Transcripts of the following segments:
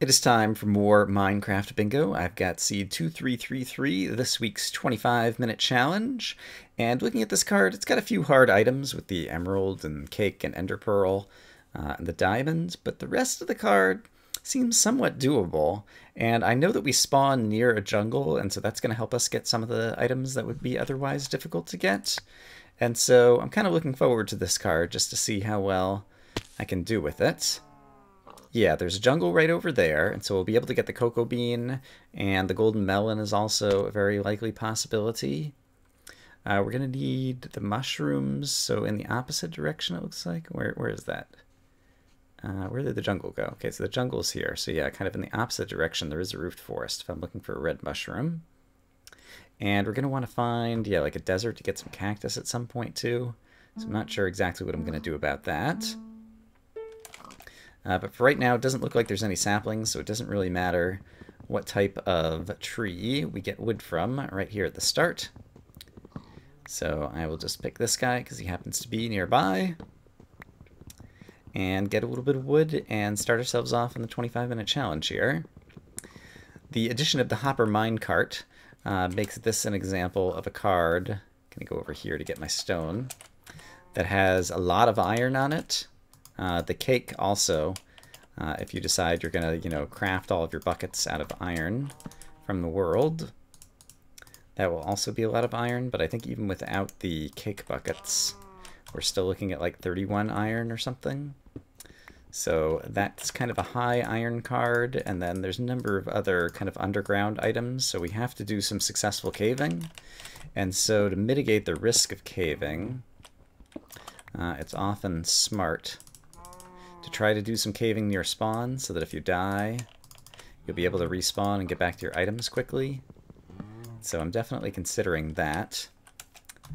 It is time for more Minecraft Bingo. I've got seed 2333, this week's 25-minute challenge. And looking at this card, it's got a few hard items with the emerald and cake and ender pearl and the diamond, but the rest of the card seems somewhat doable. And I know that we spawn near a jungle, and so that's going to help us get some of the items that would be otherwise difficult to get. And so I'm kind of looking forward to this card just to see how well I can do with it. Yeah, there's a jungle right over there, and so we'll be able to get the cocoa bean, and the golden melon is also a very likely possibility. We're going to need the mushrooms, so in the opposite direction it looks like. Where is that? Where did the jungle go? Okay, so the jungle's here. So yeah, kind of in the opposite direction there is a roofed forest if I'm looking for a red mushroom. And we're going to want to find, yeah, like a desert to get some cactus at some point too. So I'm not sure exactly what I'm going to do about that. But for right now, it doesn't look like there's any saplings, so it doesn't really matter what type of tree we get wood from right here at the start. So I will just pick this guy because he happens to be nearby. And get a little bit of wood and start ourselves off on the 25-minute challenge here. The addition of the Hopper Minecart makes this an example of a card. I'm going to go over here to get my stone. That has a lot of iron on it. The cake also, if you decide you're going to, craft all of your buckets out of iron from the world, that will also be a lot of iron, but I think even without the cake buckets, we're still looking at like 31 iron or something. So that's kind of a high iron card, and then there's a number of other kind of underground items, so we have to do some successful caving. And so to mitigate the risk of caving, it's often smart to try to do some caving near spawn so that if you die, you'll be able to respawn and get back to your items quickly. So I'm definitely considering that.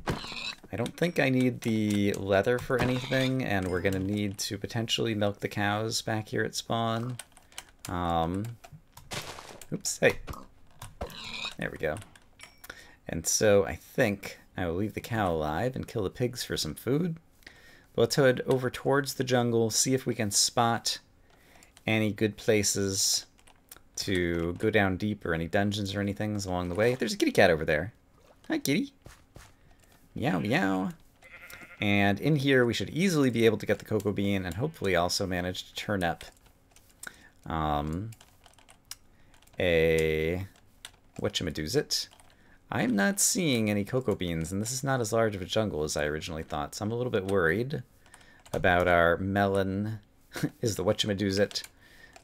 I don't think I need the leather for anything, and we're going to need to potentially milk the cows back here at spawn. Oops, hey. There we go. And so I think I will leave the cow alive and kill the pigs for some food. Let's head over towards the jungle, see if we can spot any good places to go down deep or any dungeons or anything along the way. There's a kitty cat over there. Hi, kitty. Meow, meow. And in here, we should easily be able to get the cocoa bean and hopefully also manage to turn up a whatchamadoozit. I'm not seeing any cocoa beans, and this is not as large of a jungle as I originally thought, so I'm a little bit worried about our melon, is the whatchamadoozit,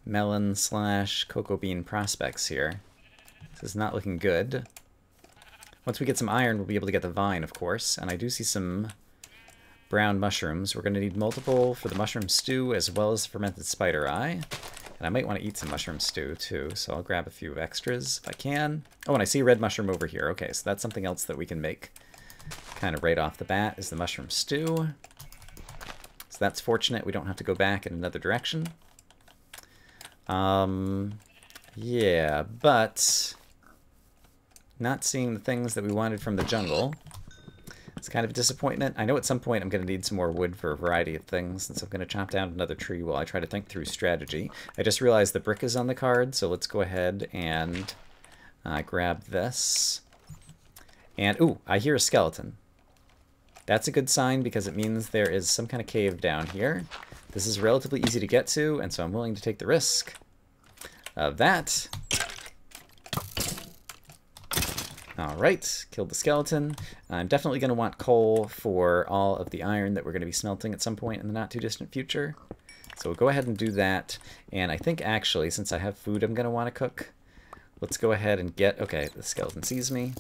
melon / cocoa bean prospects here. This is not looking good. Once we get some iron, we'll be able to get the vine, of course, and I do see some brown mushrooms. We're going to need multiple for the mushroom stew as well as fermented spider eye. And I might want to eat some mushroom stew, too, so I'll grab a few extras if I can. Oh, and I see a red mushroom over here. Okay, so that's something else that we can make kind of right off the bat is the mushroom stew. So that's fortunate. We don't have to go back in another direction. Yeah, but not seeing the things that we wanted from the jungle. It's kind of a disappointment. I know at some point I'm going to need some more wood for a variety of things, and so I'm going to chop down another tree while I try to think through strategy. I just realized the brick is on the card, so let's go ahead and grab this. And, ooh, I hear a skeleton. That's a good sign because it means there is some kind of cave down here. This is relatively easy to get to, and so I'm willing to take the risk of that. Alright, killed the skeleton. I'm definitely going to want coal for all of the iron that we're going to be smelting at some point in the not-too-distant future. So we'll go ahead and do that. And I think, actually, since I have food I'm going to want to cook, let's go ahead and get... Okay, the skeleton sees me.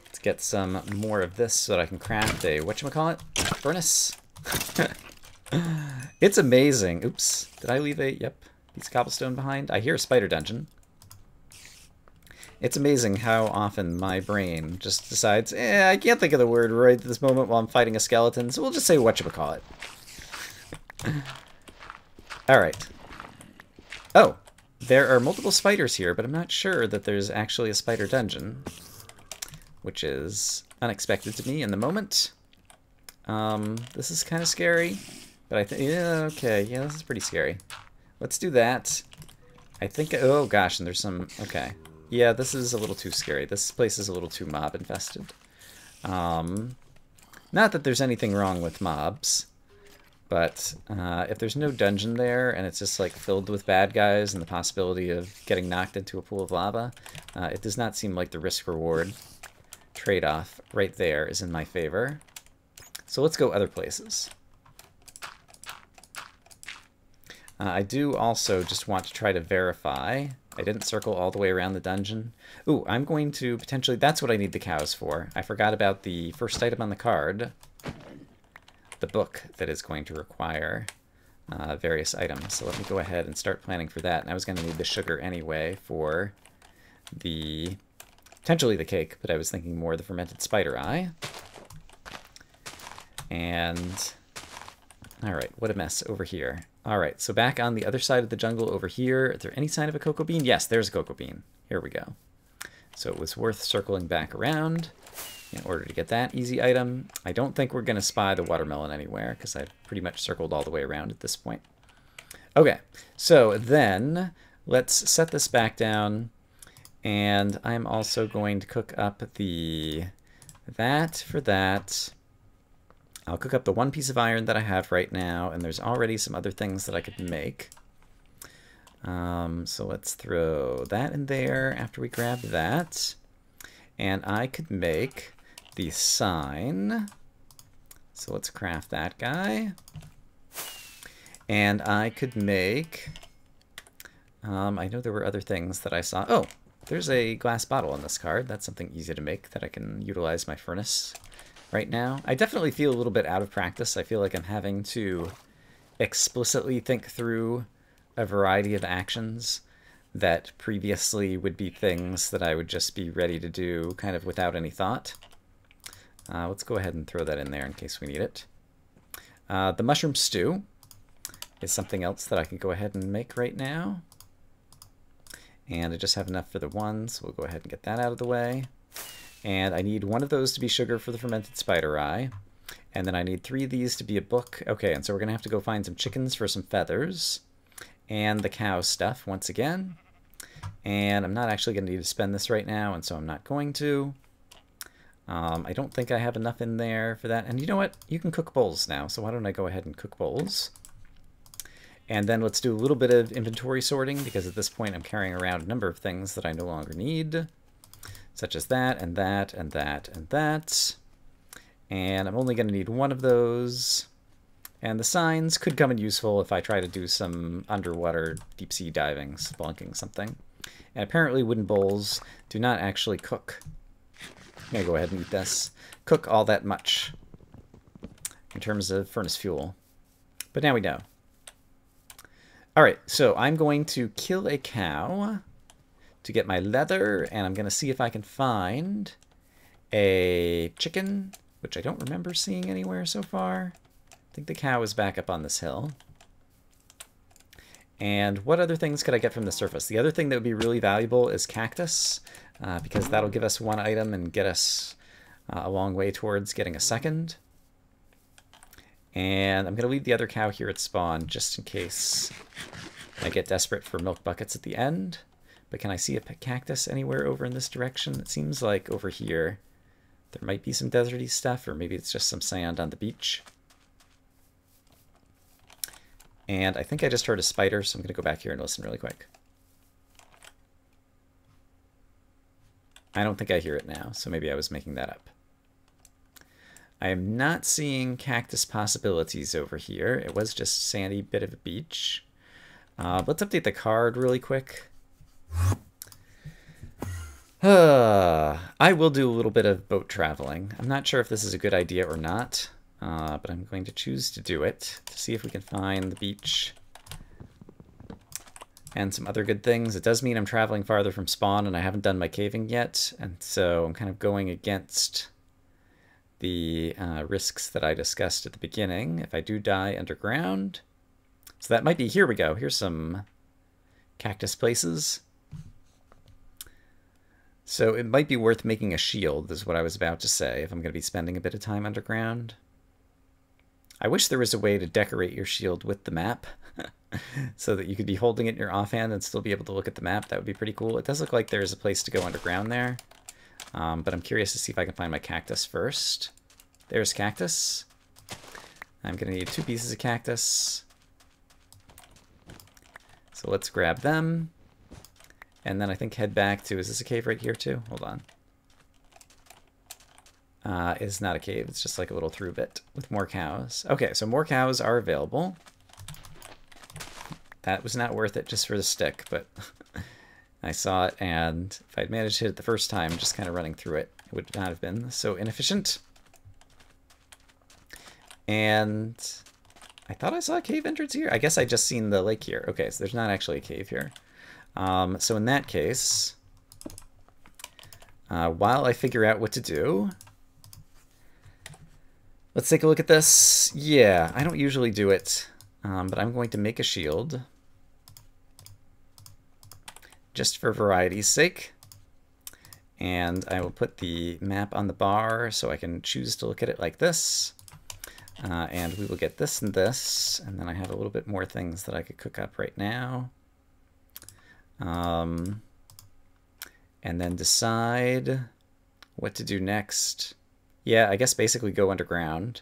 Let's get some more of this so that I can craft a... whatchamacallit? Furnace? It's amazing. Oops. Did I leave a... Yep. Piece of cobblestone behind? I hear a spider dungeon. It's amazing how often my brain just decides, I can't think of the word right at this moment while I'm fighting a skeleton, so we'll just say whatchamacallit. Alright. Oh, there are multiple spiders here, but I'm not sure that there's actually a spider dungeon, which is unexpected to me in the moment. This is kind of scary, but I think, yeah, okay, yeah, this is pretty scary. let's do that. I think, oh gosh, and there's some, okay. Yeah, this is a little too scary. This place is a little too mob infested. Not that there's anything wrong with mobs, but if there's no dungeon there and it's just like filled with bad guys and the possibility of getting knocked into a pool of lava, it does not seem like the risk-reward trade-off right there is in my favor. So let's go other places. I do also just want to try to verify. I didn't circle all the way around the dungeon. Ooh, I'm going to potentially... That's what I need the cows for. I forgot about the first item on the card. The book that is going to require various items. So let me go ahead and start planning for that. And I was going to need the sugar anyway for the... Potentially the cake, but I was thinking more the fermented spider eye. And... Alright, what a mess over here. Alright, so back on the other side of the jungle over here. Is there any sign of a cocoa bean? Yes, there's a cocoa bean. Here we go. So it was worth circling back around in order to get that easy item. I don't think we're going to spy the watermelon anywhere, because I've pretty much circled all the way around at this point. Okay, so then let's set this back down. And I'm also going to cook up the... that for that... I'll cook up the one piece of iron that I have right now, and there's already some other things that I could make. So let's throw that in there after we grab that. And I could make the sign. So let's craft that guy. And I could make... I know there were other things that I saw. Oh, there's a glass bottle on this card. That's something easy to make that I can utilize my furnace right now. I definitely feel a little bit out of practice. I feel like I'm having to explicitly think through a variety of actions that previously would be things that I would just be ready to do kind of without any thought. Let's go ahead and throw that in there in case we need it. The mushroom stew is something else that I can go ahead and make right now. And I just have enough for the one, so we'll go ahead and get that out of the way. And I need one of those to be sugar for the fermented spider eye. And then I need 3 of these to be a book. Okay, and so we're going to have to go find some chickens for some feathers. And the cow stuff once again. And I'm not actually going to need to spend this right now, and so I'm not going to. I don't think I have enough in there for that. And you know what? You can cook bowls now, so why don't I go ahead and cook bowls. And then let's do a little bit of inventory sorting, because at this point I'm carrying around a number of things that I no longer need. Such as that, and that, and that, and that. And I'm only going to need one of those. And the signs could come in useful if I try to do some underwater deep sea diving, spelunking something. And apparently wooden bowls do not actually cook. I'm going to go ahead and eat this. Cook all that much in terms of furnace fuel. But now we know. Alright, so I'm going to kill a cow to get my leather, and I'm going to see if I can find a chicken, which I don't remember seeing anywhere so far. I think the cow is back up on this hill. And what other things could I get from the surface? The other thing that would be really valuable is cactus, because that'll give us one item and get us a long way towards getting a second. And I'm going to leave the other cow here at spawn just in case I get desperate for milk buckets at the end. But can I see a cactus anywhere over in this direction? It seems like over here there might be some deserty stuff, or maybe it's just some sand on the beach. And I think I just heard a spider, so I'm going to go back here and listen really quick. I don't think I hear it now, so maybe I was making that up. I am not seeing cactus possibilities over here. It was just a sandy bit of a beach. Let's update the card really quick. I will do a little bit of boat traveling. I'm not sure if this is a good idea or not, but I'm going to choose to do it to see if we can find the beach and some other good things. It does mean I'm traveling farther from spawn, and I haven't done my caving yet, and so I'm kind of going against the risks that I discussed at the beginning if I do die underground. So that might be, here we go. Here's some cactus places. So it might be worth making a shield, is what I was about to say, if I'm going to be spending a bit of time underground. I wish there was a way to decorate your shield with the map. so that you could be holding it in your offhand and still be able to look at the map. That would be pretty cool. It does look like there's a place to go underground there, but I'm curious to see if I can find my cactus first. There's cactus. I'm going to need 2 pieces of cactus. So let's grab them. And then I think head back to, is this a cave right here too? Hold on. It's not a cave, it's just like a little through bit with more cows. Okay, so more cows are available. That was not worth it just for the stick, but I saw it, and if I'd managed to hit it the first time, just kind of running through it, it would not have been so inefficient. And I thought I saw a cave entrance here. I guess I just seen the lake here. Okay, so there's not actually a cave here. So in that case, while I figure out what to do, let's take a look at this. Yeah, I don't usually do it, but I'm going to make a shield just for variety's sake. And I will put the map on the bar so I can choose to look at it like this. And we will get this and this, and then I have a little bit more things that I could cook up right now. And then decide what to do next. Yeah, I guess basically go underground.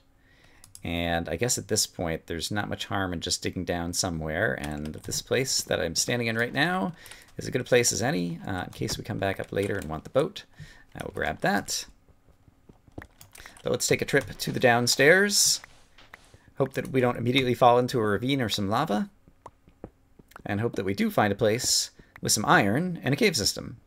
And I guess at this point, there's not much harm in just digging down somewhere. And this place that I'm standing in right now is as good a place as any, in case we come back up later and want the boat. I will grab that. But let's take a trip to the downstairs. Hope that we don't immediately fall into a ravine or some lava. And hope that we do find a place with some iron and a cave system.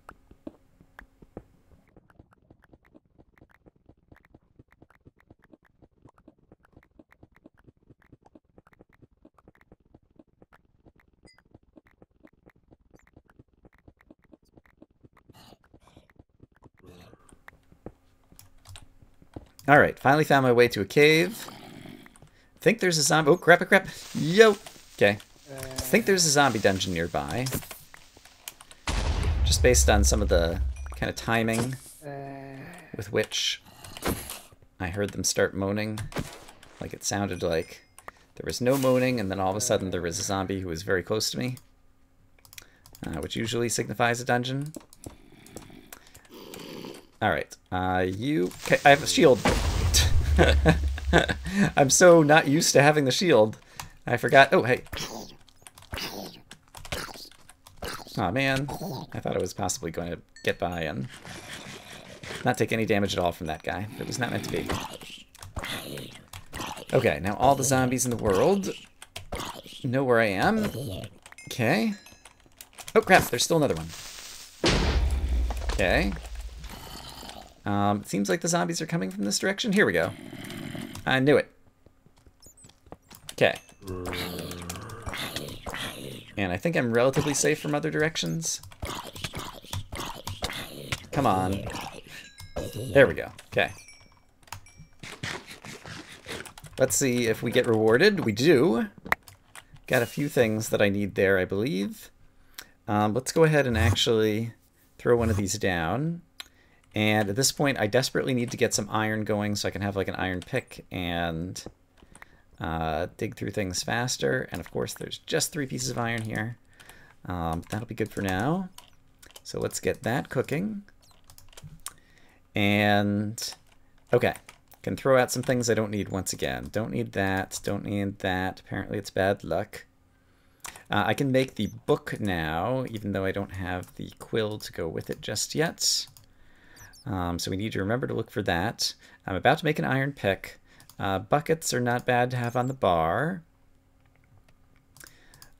Alright, finally found my way to a cave. Think there's a zombie. Oh, crap. Yo! Okay. Think there's a zombie dungeon nearby. Just based on some of the kind of timing with which I heard them start moaning. Like it sounded like there was no moaning, and then all of a sudden there was a zombie who was very close to me. Which usually signifies a dungeon. Alright, okay, I have a shield. I'm so not used to having the shield. I forgot. Oh, hey. Aw, man. I thought I was possibly going to get by and not take any damage at all from that guy. It was not meant to be. Okay, now all the zombies in the world know where I am. Okay. Oh, crap. There's still another one. Okay. It seems like the zombies are coming from this direction. Here we go. I knew it. Okay. And I think I'm relatively safe from other directions. Come on. There we go. Okay. Let's see if we get rewarded. We do. Got a few things that I need there, I believe. Let's go ahead and actually throw one of these down. And at this point, I desperately need to get some iron going so I can have like an iron pick and dig through things faster. And of course, there's just 3 pieces of iron here. That'll be good for now. So let's get that cooking. And, okay. Can throw out some things I don't need once again. Don't need that. Don't need that. Apparently it's bad luck. I can make the book now, even though I don't have the quill to go with it just yet. So we need to remember to look for that. I'm about to make an iron pick. Buckets are not bad to have on the bar.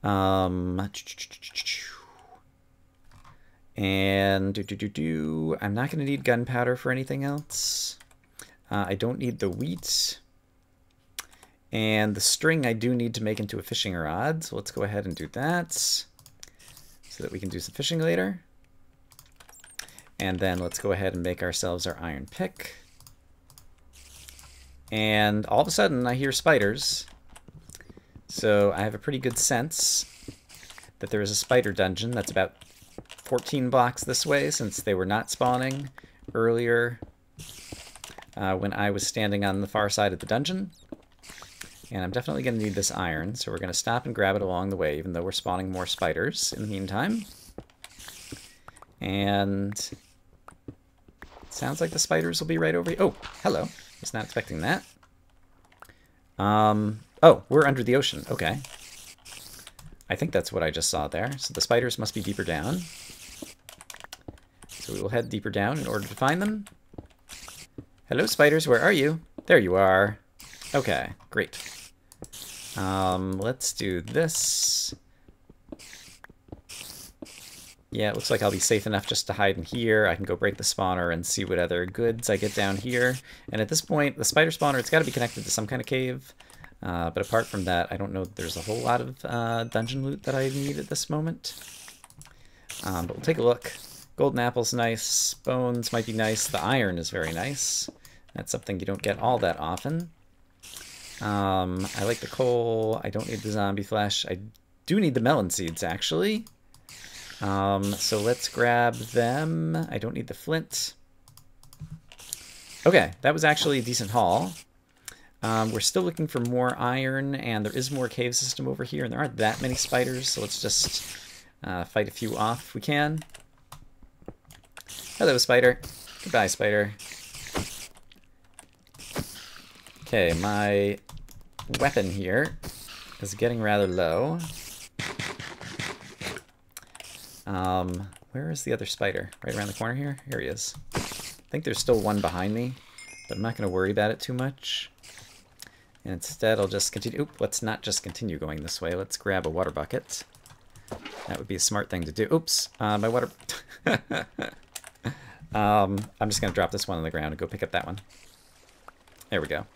And I'm not going to need gunpowder for anything else. I don't need the wheat. And the string I do need to make into a fishing rod. So let's go ahead and do that so that we can do some fishing later. And then let's go ahead and make ourselves our iron pick. And all of a sudden I hear spiders. So I have a pretty good sense that there is a spider dungeon that's about 14 blocks this way, since they were not spawning earlier when I was standing on the far side of the dungeon. And I'm definitely going to need this iron, so we're going to stop and grab it along the way, even though we're spawning more spiders in the meantime. And it sounds like the spiders will be right over here. Oh, hello. Was not expecting that. Oh, we're under the ocean. Okay. I think that's what I just saw there. So the spiders must be deeper down. So we will head deeper down in order to find them. Hello, spiders. Where are you? There you are. Okay, great. Let's do this. Yeah, it looks like I'll be safe enough just to hide in here. I can go break the spawner and see what other goods I get down here. And at this point, the spider spawner, it's got to be connected to some kind of cave. But apart from that, I don't know that there's a whole lot of dungeon loot that I need at this moment. But we'll take a look. Golden apple's nice. Bones might be nice. The iron is very nice. That's something you don't get all that often. I like the coal. I don't need the zombie flesh. I do need the melon seeds, actually. So let's grab them. I don't need the flint. Okay, that was actually a decent haul. We're still looking for more iron, and there is more cave system over here, and there aren't that many spiders, so let's just fight a few off if we can. Hello, spider. Goodbye, spider. Okay, my weapon here is getting rather low. Where is the other spider? Right around the corner here? Here he is. I think there's still one behind me, but I'm not going to worry about it too much. And instead, I'll just continue. Oop, let's not just continue going this way. Let's grab a water bucket. That would be a smart thing to do. Oops, my water... I'm just going to drop this one on the ground and go pick up that one. There we go.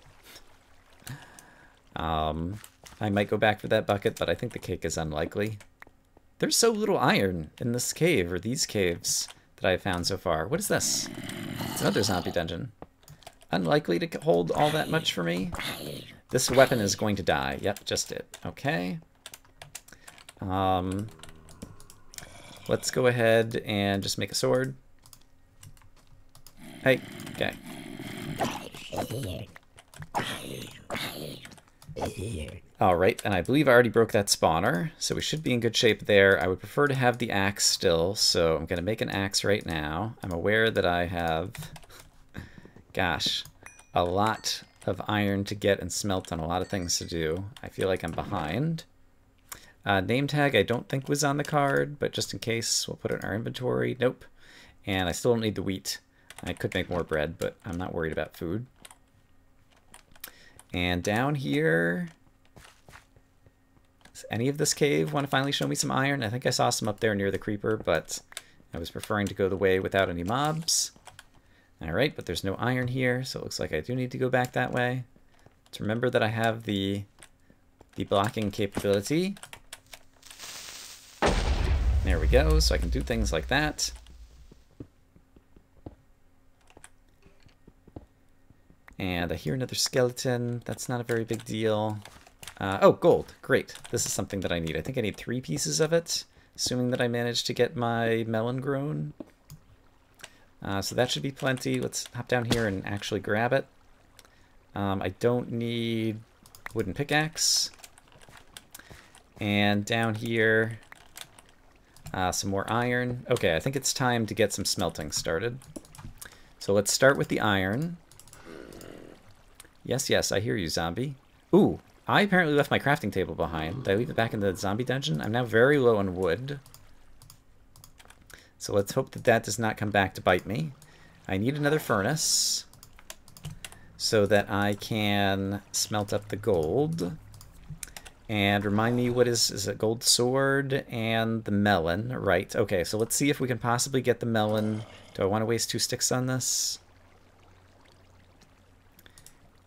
I might go back for that bucket, but I think the cake is unlikely. There's so little iron in this cave, or these caves, that I've found so far. What is this? It's another zombie dungeon. Unlikely to hold all that much for me. This weapon is going to die. Yep, just did. Okay. Let's go ahead and just make a sword. Hey, okay. Alright, and I believe I already broke that spawner, so we should be in good shape there. I would prefer to have the axe still, so I'm going to make an axe right now. I'm aware that I have, gosh, a lot of iron to get and smelt and a lot of things to do. I feel like I'm behind. Name tag I don't think was on the card, but just in case, we'll put it in our inventory. Nope. And I still don't need the wheat. I could make more bread, but I'm not worried about food. And down here, does any of this cave want to finally show me some iron? I think I saw some up there near the creeper, but I was preferring to go the way without any mobs. Alright, but there's no iron here, so it looks like I do need to go back that way. To remember that I have the blocking capability. There we go, so I can do things like that. And I hear another skeleton. That's not a very big deal. Oh, gold. Great. This is something that I need. I think I need 3 pieces of it, assuming that I managed to get my melon grown. So that should be plenty. Let's hop down here and actually grab it. I don't need wooden pickaxe. And down here, some more iron. Okay, I think it's time to get some smelting started. So let's start with the iron. Yes, yes, I hear you, zombie. Ooh, I apparently left my crafting table behind. Did I leave it back in the zombie dungeon? I'm now very low on wood. So let's hope that that does not come back to bite me. I need another furnace so that I can smelt up the gold. And remind me, what is it? Gold sword and the melon, right? Okay, so let's see if we can possibly get the melon. Do I want to waste 2 sticks on this?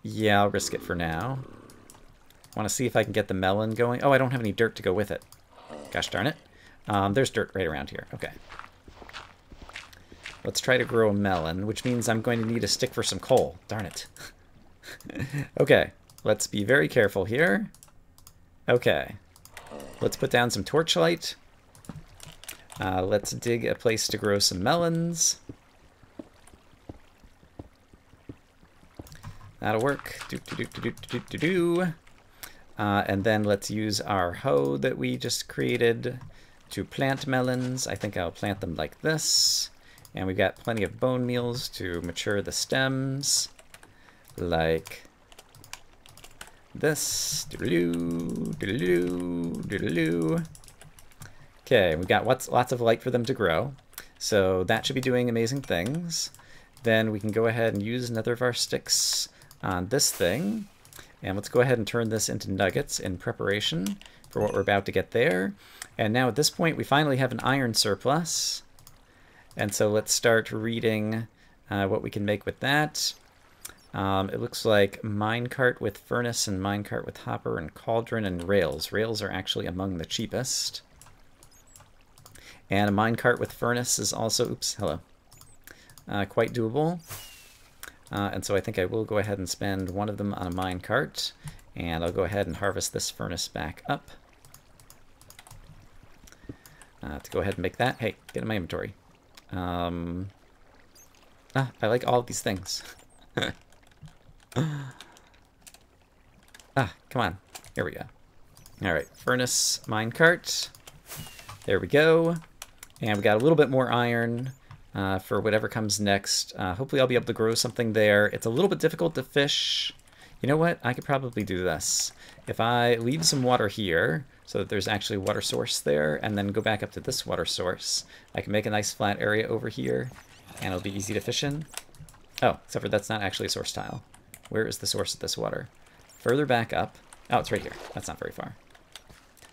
Yeah, I'll risk it for now. I want to see if I can get the melon going. Oh, I don't have any dirt to go with it. Gosh darn it. There's dirt right around here. Okay. Let's try to grow a melon, which means I'm going to need a stick for some coal. Darn it. Okay, let's be very careful here. Okay. Let's put down some torchlight. Let's dig a place to grow some melons. That'll work. And then let's use our hoe that we just created to plant melons. I think I'll plant them like this. And we've got plenty of bone meals to mature the stems, like this. Doodaloo, doodaloo, doodaloo. Okay, we've got lots of light for them to grow. So that should be doing amazing things. Then we can go ahead and use another of our sticks on this thing. And let's go ahead and turn this into nuggets in preparation for what we're about to get there. And now at this point, we finally have an iron surplus. And so let's start reading what we can make with that. It looks like minecart with furnace and minecart with hopper and cauldron and rails. Rails are actually among the cheapest. And a minecart with furnace is also, oops, hello, quite doable. And so I think I will go ahead and spend one of them on a minecart. And I'll go ahead and harvest this furnace back up. To go ahead and make that. Hey, get in my inventory. I like all of these things. Come on. Here we go. All right, furnace, minecart. There we go. And we got a little bit more iron for whatever comes next. Hopefully I'll be able to grow something there. It's a little bit difficult to fish. You know what? I could probably do this. If I leave some water here so that there's actually a water source there, and then go back up to this water source, I can make a nice flat area over here, and it'll be easy to fish in. Oh, except for that's not actually a source tile. Where is the source of this water? Further back up. Oh, it's right here. That's not very far.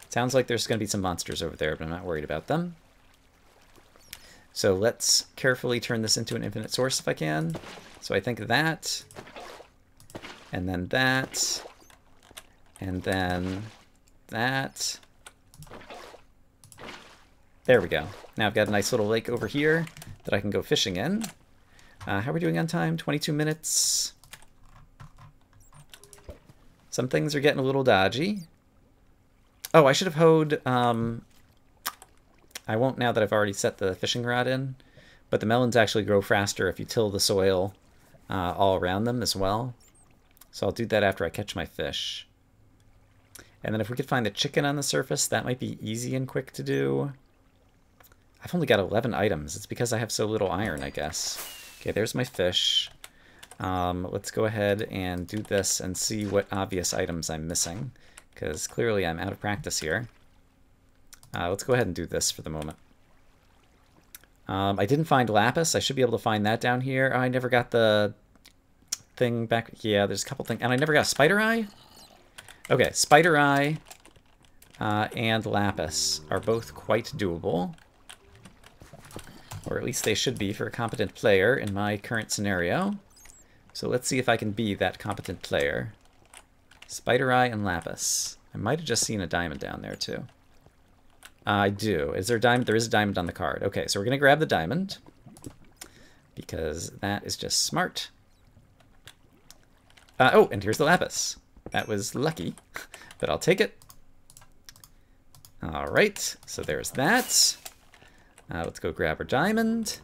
Sounds like there's going to be some monsters over there, but I'm not worried about them. So let's carefully turn this into an infinite source if I can. So I think that, and then that, and then that. There we go. Now I've got a nice little lake over here that I can go fishing in. How are we doing on time? 22 minutes. Some things are getting a little dodgy. Oh, I should have hoed. I won't now that I've already set the fishing rod in, but the melons actually grow faster if you till the soil all around them as well. So I'll do that after I catch my fish. And then if we could find the chicken on the surface, that might be easy and quick to do. I've only got 11 items. It's because I have so little iron, I guess. Okay, there's my fish. Let's go ahead and do this and see what obvious items I'm missing, because clearly I'm out of practice here. Let's go ahead and do this for the moment. I didn't find lapis. I should be able to find that down here. Oh, I never got the thing back. Yeah, there's a couple things. And I never got a spider eye? Okay, spider eye and lapis are both quite doable. Or at least they should be for a competent player in my current scenario. So let's see if I can be that competent player. Spider eye and lapis. I might have just seen a diamond down there too. I do. Is there a diamond? There is a diamond on the card. Okay, so we're going to grab the diamond, because that is just smart. Oh, and here's the lapis. That was lucky, but I'll take it. All right, so there's that. Let's go grab our diamond.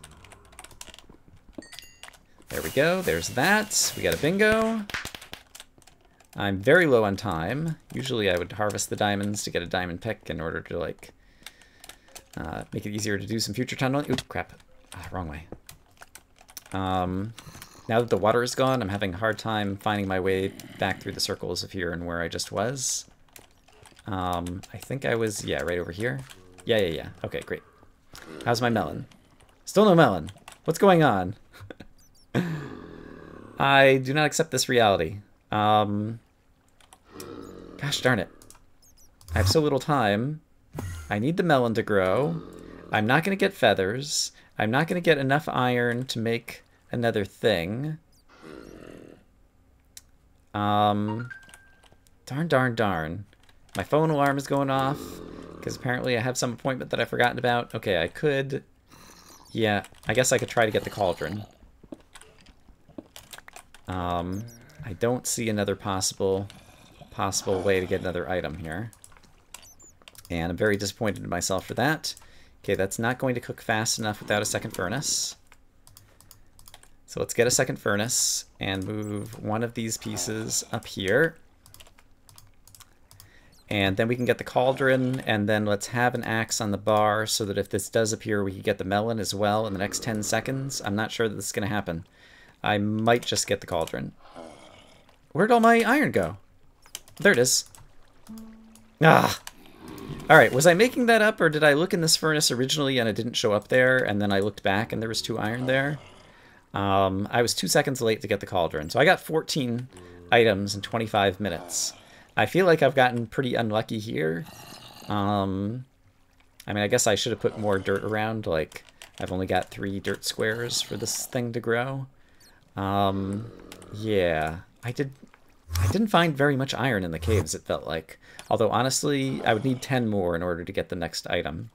There we go. There's that. We got a bingo. I'm very low on time. Usually I would harvest the diamonds to get a diamond pick in order to, like, make it easier to do some future tunneling. Oop, crap. Wrong way. Now that the water is gone, I'm having a hard time finding my way back through the circles of here and where I just was. I think I was, yeah, right over here. Yeah. Okay, great. How's my melon? Still no melon. What's going on? I do not accept this reality. Gosh darn it. I have so little time. I need the melon to grow. I'm not going to get feathers. I'm not going to get enough iron to make another thing. Darn. My phone alarm is going off, because apparently I have some appointment that I've forgotten about. Okay, I could... Yeah, I guess I could try to get the cauldron. I don't see another possible way to get another item here. And I'm very disappointed in myself for that. Okay, that's not going to cook fast enough without a second furnace. So let's get a second furnace and move one of these pieces up here. And then we can get the cauldron, and then let's have an axe on the bar so that if this does appear, we can get the melon as well in the next 10 seconds. I'm not sure that this is going to happen. I might just get the cauldron. Where'd all my iron go? There it is. Ah! Alright, was I making that up, or did I look in this furnace originally and it didn't show up there, and then I looked back and there was 2 iron there? I was 2 seconds late to get the cauldron. So I got 14 items in 25 minutes. I feel like I've gotten pretty unlucky here. I mean, I guess I should have put more dirt around. Like, I've only got 3 dirt squares for this thing to grow. Yeah, I didn't find very much iron in the caves, it felt like. Although, honestly, I would need 10 more in order to get the next item.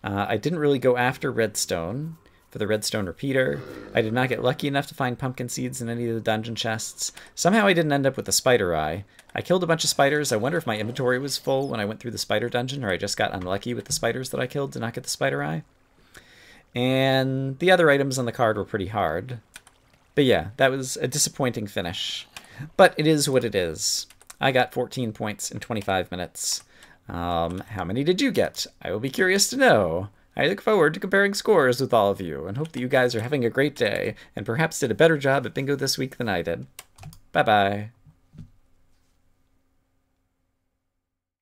I didn't really go after redstone for the redstone repeater. I did not get lucky enough to find pumpkin seeds in any of the dungeon chests. Somehow I didn't end up with the spider eye. I killed a bunch of spiders. I wonder if my inventory was full when I went through the spider dungeon, or I just got unlucky with the spiders that I killed to not get the spider eye. And the other items on the card were pretty hard. But yeah, that was a disappointing finish. But it is what it is. I got 14 points in 25 minutes. How many did you get? I will be curious to know. I look forward to comparing scores with all of you, and hope that you guys are having a great day, and perhaps did a better job at bingo this week than I did. Bye-bye.